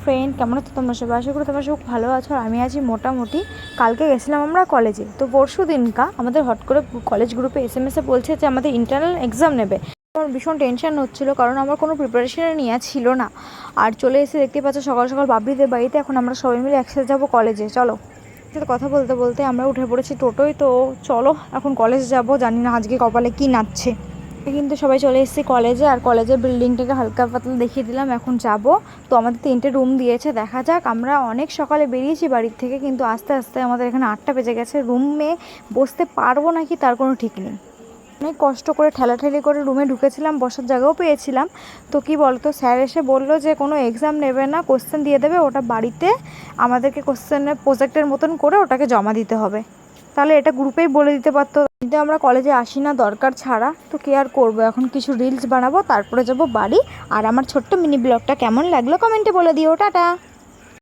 Friend, কেমন আছো তোমরা সবাই? আশা করি তোমরা সব ভালো আছো। আর আমি আছি মোটামুটি। কালকে গেছিলাম আমরা কলেজে, তো পরশু দিনকা আমাদের হট করে কলেজ গ্রুপে এসএমএসে বলছে যে আমাদের ইন্টারনাল এক্সাম নেবে। আমার ভীষণ টেনশন হচ্ছিলো, কারণ আমার কোনো প্রিপারেশনে নেওয়া ছিল না। আর চলে এসে দেখতে পাচ্ছ সকাল সকাল বাবরিদের বাড়িতে। এখন আমরা সবাই মিলে একসাথে যাবো কলেজে। চলো। সাথে কথা বলতে বলতে আমরা উঠে পড়েছি টোটোয়। তো চলো এখন কলেজ যাব। জানি না আজকে কপালে কি নাচছে। কিন্তু সবাই চলে এসেছি কলেজে, আর কলেজের বিল্ডিংটাকে হালকা পাতলা দেখিয়ে দিলাম। এখন যাব। তো আমাদের 3টে রুম দিয়েছে, দেখা যাক। আমরা অনেক সকালে বেরিয়েছি বাড়ির থেকে, কিন্তু আস্তে আস্তে আমাদের এখানে 8টা বেজে গেছে। রুমে বসতে পারবো নাকি তার কোনো ঠিক নেই। অনেক কষ্ট করে ঠেলাঠেলি করে রুমে ঢুকেছিলাম, বসার জায়গাও পেয়েছিলাম। তো কি বলতো, স্যার এসে বললো যে কোনো এক্সাম নেবে না, কোশ্চেন দিয়ে দেবে, ওটা বাড়িতে আমাদেরকে কোশ্চেনের প্রজেক্টের মতন করে ওটাকে জমা দিতে হবে। তাহলে এটা গ্রুপেই বলে দিতে পারতো। কিন্তু আমরা কলেজে আসি না দরকার ছাড়া, তো কি আর করবো। এখন কিছু রিলস বানাবো, তারপরে যাব বাড়ি। আর আমার ছোট্ট মিনি ব্লগটা কেমন লাগলো কমেন্টে বলে দিও। টাটা।